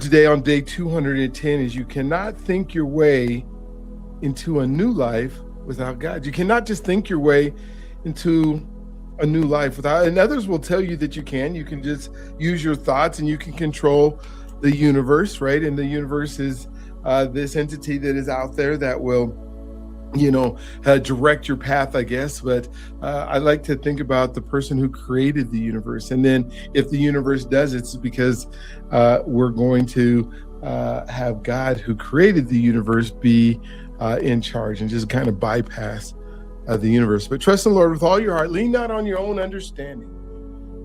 Today on day 210 is you cannot think your way into a new life without God. You cannot just think your way into a new life without, and others will tell you that you can. You can just use your thoughts and you can control the universe, right? And the universe is this entity that is out there that will direct your path, I guess. But I like to think about the person who created the universe. And then if the universe does, it's because we're going to have God who created the universe be in charge and just kind of bypass the universe. But trust in the Lord with all your heart. Lean not on your own understanding.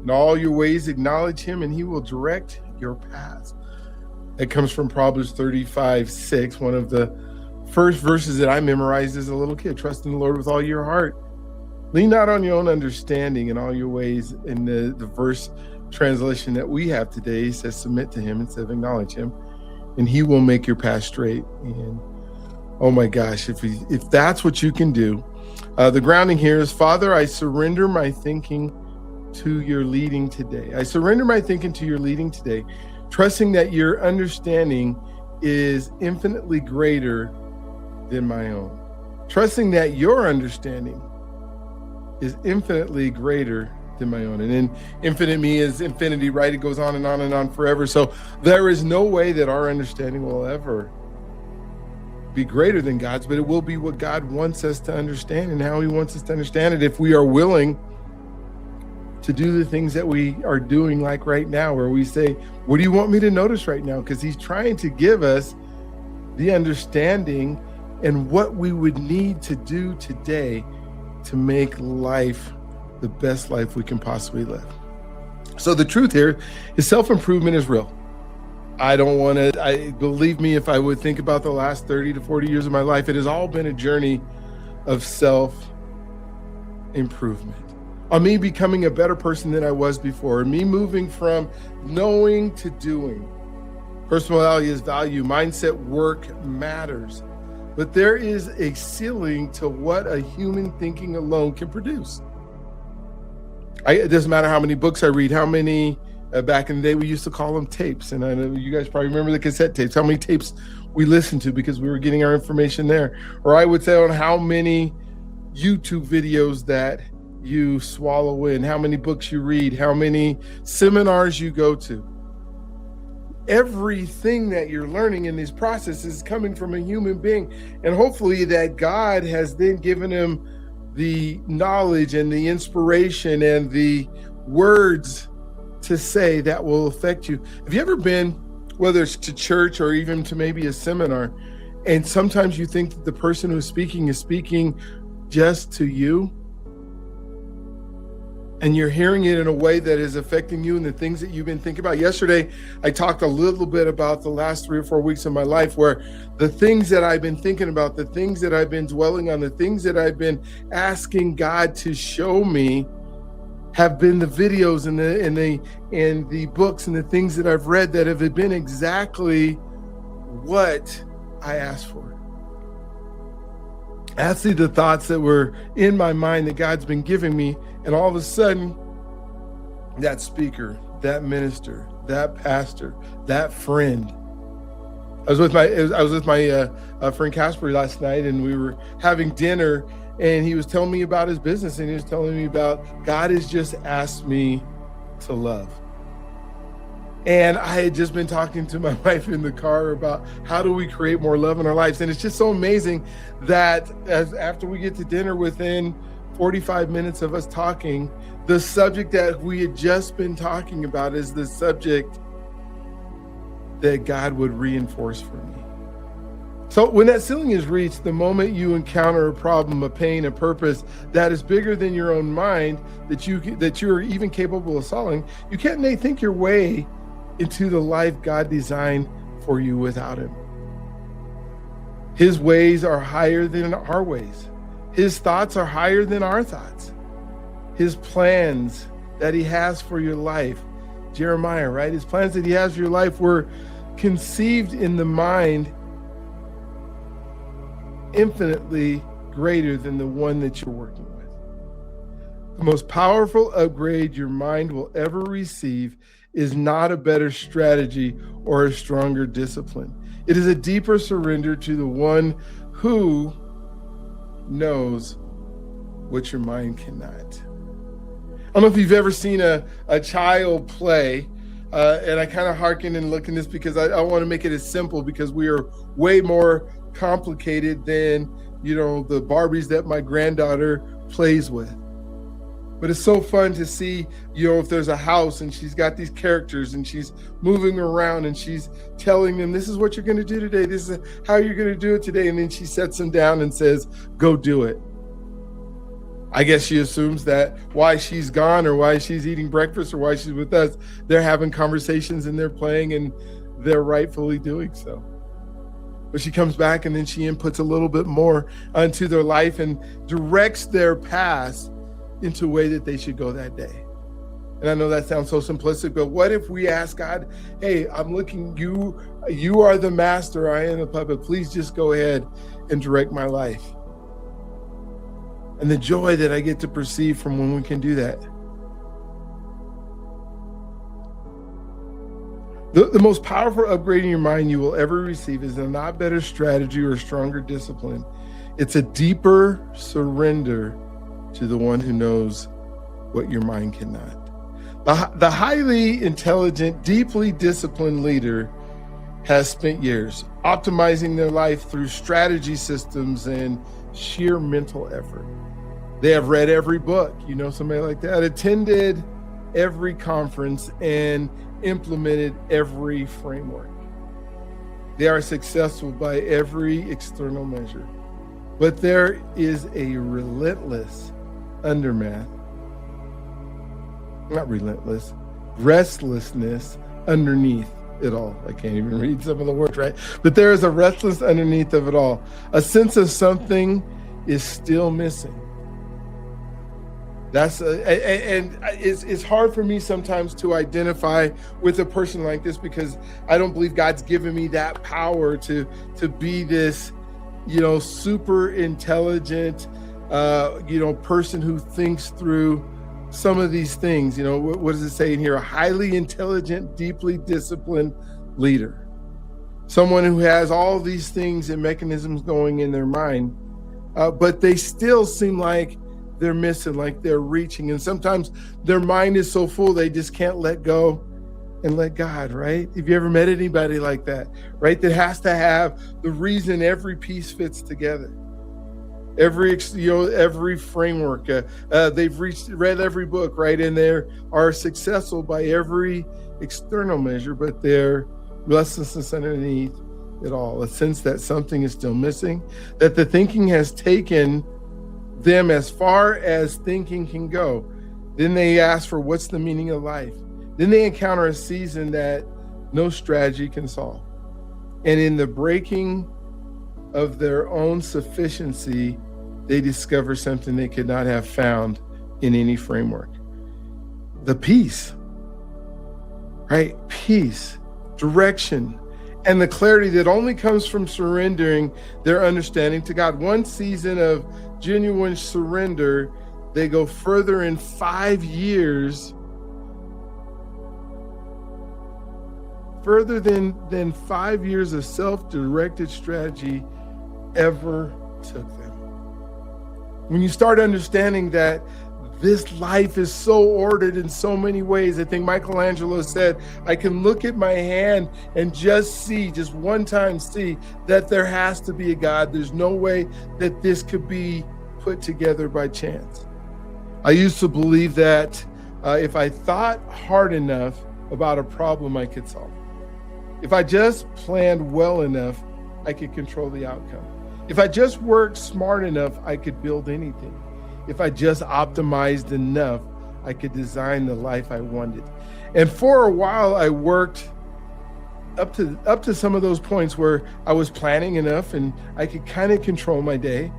In all your ways, acknowledge him and he will direct your paths. That comes from Proverbs 35:6, one of the first verses that I memorized as a little kid. Trust in the Lord with all your heart. Lean not on your own understanding in all your ways. In the verse translation that we have today says submit to him instead of acknowledge him, and he will make your path straight. And oh my gosh, if that's what you can do. The grounding here is, Father, I surrender my thinking to your leading today. I surrender my thinking to your leading today, trusting that your understanding is infinitely greater than my own. Trusting that your understanding is infinitely greater than my own. And then infinite me is infinity, right? It goes on and on and on forever. So there is no way that our understanding will ever be greater than God's, but it will be what God wants us to understand and how he wants us to understand it if we are willing to do the things that we are doing, like right now, where we say, what do you want me to notice right now? Because he's trying to give us the understanding and what we would need to do today to make life the best life we can possibly live. So the truth here is self-improvement is real. Believe me, if I would think about the last 30 to 40 years of my life, it has all been a journey of self-improvement. On me becoming a better person than I was before, me moving from knowing to doing. Personality is value, mindset, work matters. But there is a ceiling to what a human thinking alone can produce. It doesn't matter how many books I read, how many, back in the day we used to call them tapes, and I know you guys probably remember the cassette tapes, how many tapes we listened to because we were getting our information there. Or I would say on how many YouTube videos that you swallow in, how many books you read, how many seminars you go to. Everything that you're learning in these processes is coming from a human being. And hopefully that God has then given him the knowledge and the inspiration and the words to say that will affect you. Have you ever been, whether it's to church or even to maybe a seminar, and sometimes you think that the person who's speaking is speaking just to you? And you're hearing it in a way that is affecting you and the things that you've been thinking about. Yesterday, I talked a little bit about the last 3 or 4 weeks of my life, where the things that I've been thinking about, the things that I've been dwelling on, the things that I've been asking God to show me have been the videos and the books and the things that I've read that have been exactly what I asked for. Actually, the thoughts that were in my mind that God's been giving me, and all of a sudden, that speaker, that minister, that pastor, that friend. I was with my friend Casper last night, and we were having dinner, and he was telling me about his business, and he was telling me about God has just asked me to love. And I had just been talking to my wife in the car about how do we create more love in our lives. And it's just so amazing that after we get to dinner, within 45 minutes of us talking, the subject that we had just been talking about is the subject that God would reinforce for me. So when that ceiling is reached, the moment you encounter a problem, a pain, a purpose that is bigger than your own mind, that you're even capable of solving, you can't think your way into the life God designed for you without him. His ways are higher than our ways. His thoughts are higher than our thoughts. His plans that he has for your life, Jeremiah, right? His plans that he has for your life were conceived in the mind infinitely greater than the one that you're working with. The most powerful upgrade your mind will ever receive is not a better strategy or a stronger discipline. It is a deeper surrender to the one who knows what your mind cannot. I don't know if you've ever seen a child play, and I kind of hearken and look in this because I want to make it as simple, because we are way more complicated than, the Barbies that my granddaughter plays with. But it's so fun to see, if there's a house and she's got these characters and she's moving around and she's telling them, this is what you're going to do today. This is how you're going to do it today. And then she sets them down and says, go do it. I guess she assumes that while she's gone or while she's eating breakfast or while she's with us, they're having conversations and they're playing and they're rightfully doing so. But she comes back and then she inputs a little bit more into their life and directs their path into a way that they should go that day. And I know that sounds so simplistic, but what if we ask God, hey, I'm looking, you are the master, I am the puppet. Please just go ahead and direct my life. And the joy that I get to perceive from when we can do that. The most powerful upgrade in your mind you will ever receive is a not better strategy or a stronger discipline. It's a deeper surrender to the one who knows what your mind cannot. The highly intelligent, deeply disciplined leader has spent years optimizing their life through strategy systems and sheer mental effort. They have read every book, somebody like that, attended every conference and implemented every framework. They are successful by every external measure, but there is a restlessness underneath it all. I can't even read some of the words right, but there is a restlessness underneath of it all, a sense of something is still missing. And it's hard for me sometimes to identify with a person like this, because I don't believe God's given me that power to be this, super intelligent, person who thinks through some of these things. What does it say in here? A highly intelligent, deeply disciplined leader. Someone who has all these things and mechanisms going in their mind, but they still seem like they're missing, like they're reaching. And sometimes their mind is so full, they just can't let go and let God, right? Have you ever met anybody like that, right? That has to have the reason every piece fits together. Every framework, they've read every book, right? And they are successful by every external measure, but their restlessness underneath it all, a sense that something is still missing, that the thinking has taken them as far as thinking can go. Then they ask for what's the meaning of life. Then they encounter a season that no strategy can solve. And in the breaking of their own sufficiency, they discover something they could not have found in any framework. The peace, right? Peace, direction, and the clarity that only comes from surrendering their understanding to God. One season of genuine surrender, they go further in 5 years, further than 5 years of self-directed strategy ever took them. When you start understanding that this life is so ordered in so many ways. I think Michelangelo said, I can look at my hand and just one time see that there has to be a God. There's no way that this could be put together by chance. I used to believe that if I thought hard enough about a problem, I could solve it. If I just planned well enough, I could control the outcome. If I just worked smart enough, I could build anything. If I just optimized enough, I could design the life I wanted. And for a while, I worked up to some of those points where I was planning enough and I could kind of control my day.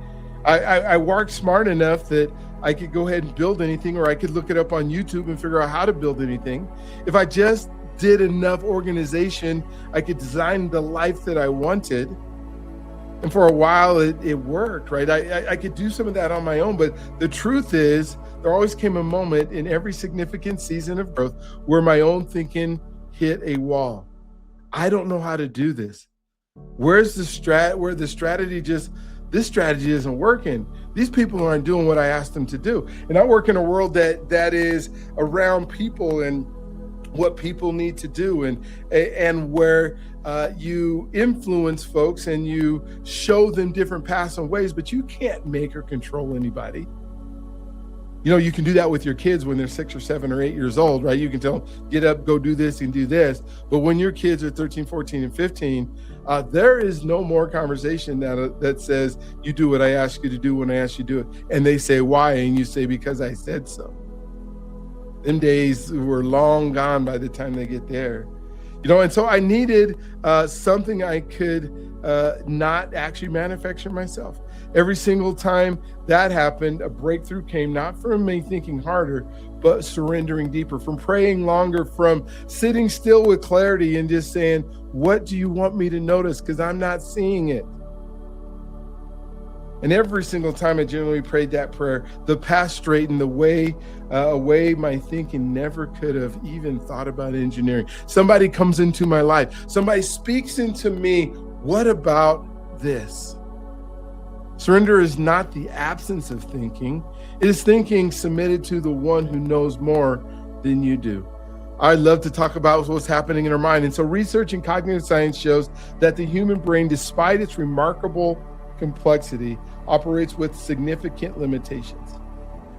I worked smart enough that I could go ahead and build anything, or I could look it up on YouTube and figure out how to build anything. If I just did enough organization, I could design the life that I wanted. And for a while, it worked, right? I could do some of that on my own. But the truth is, there always came a moment in every significant season of growth where my own thinking hit a wall. I don't know how to do this. Where's where the strategy this strategy isn't working. These people aren't doing what I asked them to do. And I work in a world that is around people and what people need to do, and where you influence folks and you show them different paths and ways, but you can't make or control anybody. You know, you can do that with your kids when they're 6 or 7 or 8 years old, right? You can tell them, get up, go do this and do this. But when your kids are 13, 14, and 15, there is no more conversation that says, you do what I ask you to do when I ask you to do it. And they say, why? And you say, because I said so. Them days were long gone by the time they get there. You know, and so I needed something I could not actually manufacture myself. Every single time that happened, a breakthrough came, not from me thinking harder, but surrendering deeper, from praying longer, from sitting still with clarity and just saying, what do you want me to notice? Because I'm not seeing it. And every single time I generally prayed that prayer, the path straightened the way away my thinking never could have even thought about engineering. Somebody comes into my life. Somebody speaks into me. What about this? Surrender is not the absence of thinking. It is thinking submitted to the one who knows more than you do. I love to talk about what's happening in our mind. And so research in cognitive science shows that the human brain, despite its remarkable complexity, operates with significant limitations.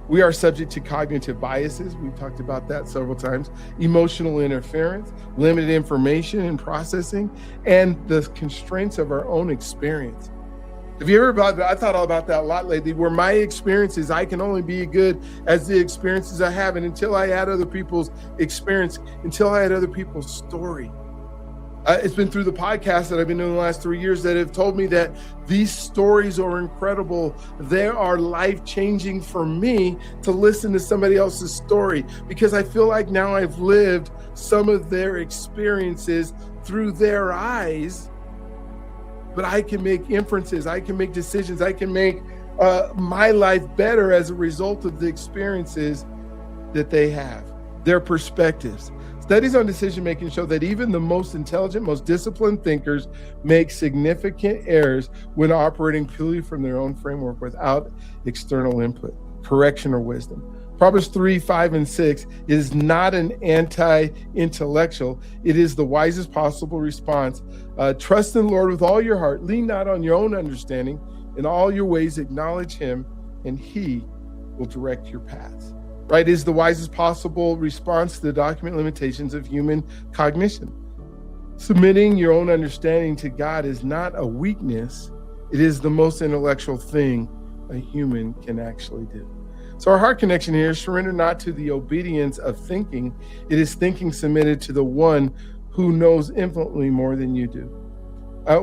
We are subject to cognitive biases. We've talked about that several times. Emotional interference, limited information and processing, and the constraints of our own experience. Have you ever I thought about that a lot lately, where my experiences, I can only be as good as the experiences I have. And until I had other people's experience, until I had other people's story. It's been through the podcast that I've been doing the last 3 years that have told me that these stories are incredible. They are life-changing for me to listen to somebody else's story, because I feel like now I've lived some of their experiences through their eyes, but I can make inferences, I can make decisions, I can make my life better as a result of the experiences that they have, their perspectives. Studies on decision-making show that even the most intelligent, most disciplined thinkers make significant errors when operating purely from their own framework without external input, correction, or wisdom. Proverbs 3, 5, and 6 is not an anti-intellectual. It is the wisest possible response. Trust in the Lord with all your heart. Lean not on your own understanding. In all your ways, acknowledge him, and he will direct your paths. Right, is the wisest possible response to the document limitations of human cognition. Submitting your own understanding to God is not a weakness. It is the most intellectual thing a human can actually do. So our heart connection here is surrender not to the obedience of thinking. It is thinking submitted to the one who knows infinitely more than you do.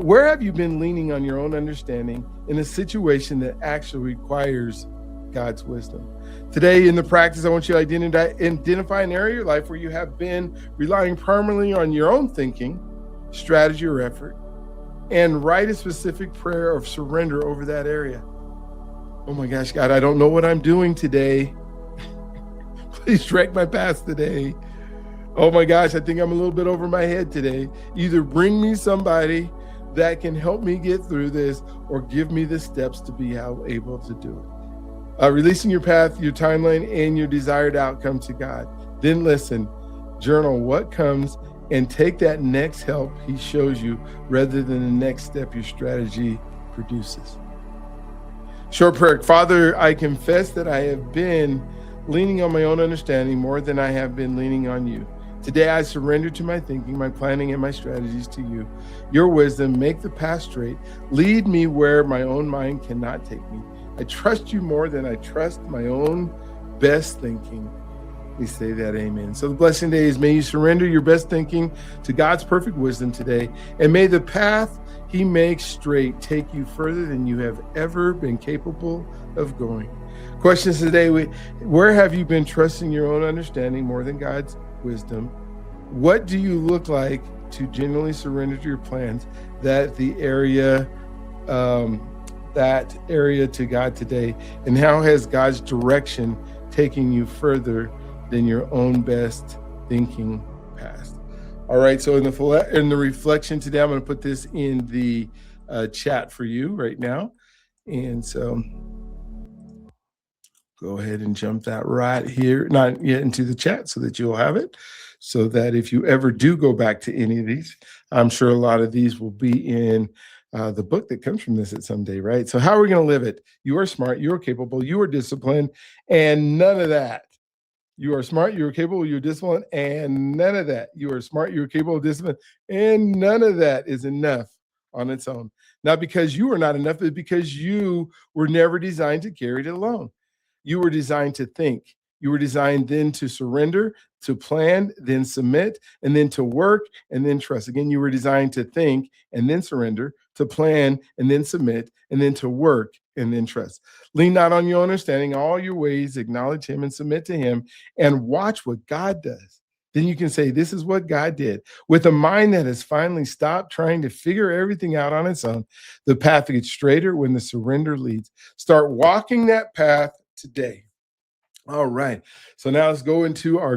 Where have you been leaning on your own understanding in a situation that actually requires God's wisdom? Today in the practice, I want you to identify an area of your life where you have been relying primarily on your own thinking, strategy, or effort, and write a specific prayer of surrender over that area. Oh my gosh, God, I don't know what I'm doing today. Please direct my path today. Oh my gosh, I think I'm a little bit over my head today. Either bring me somebody that can help me get through this, or give me the steps to be able to do it. Releasing your path, your timeline, and your desired outcome to God. Then listen, journal what comes, and take that next help he shows you rather than the next step your strategy produces. Short prayer. Father, I confess that I have been leaning on my own understanding more than I have been leaning on you. Today I surrender to my thinking, my planning, and my strategies to you. Your wisdom, make the path straight. Lead me where my own mind cannot take me. I trust you more than I trust my own best thinking. We say that, amen. So the blessing today is, may you surrender your best thinking to God's perfect wisdom today, and may the path he makes straight take you further than you have ever been capable of going. Questions today, where have you been trusting your own understanding more than God's wisdom? What do you look like to genuinely surrender to your plans? That the area that area to God today? And how has God's direction taken you further than your own best thinking past? All right. So in the reflection today, I'm going to put this in the chat for you right now. And so go ahead and jump that right here, not yet into the chat, so that you'll have it. So that if you ever do go back to any of these, I'm sure a lot of these will be in the book that comes from this at some day, right? So how are we going to live it? You are smart, you are capable, you are disciplined, and none of that. You are smart, you are capable, you're disciplined, and none of that. You are smart, you're capable, disciplined, and none of that is enough on its own. Not because you are not enough, but because you were never designed to carry it alone. You were designed to think. You were designed then to surrender, to plan, then submit, and then to work, and then trust. Again, you were designed to think and then surrender, to plan and then submit, and then to work and then trust. Lean not on your understanding, all your ways, acknowledge him and submit to him, and watch what God does. Then you can say, this is what God did. With a mind that has finally stopped trying to figure everything out on its own, the path gets straighter when the surrender leads. Start walking that path today. All right. So now let's go into our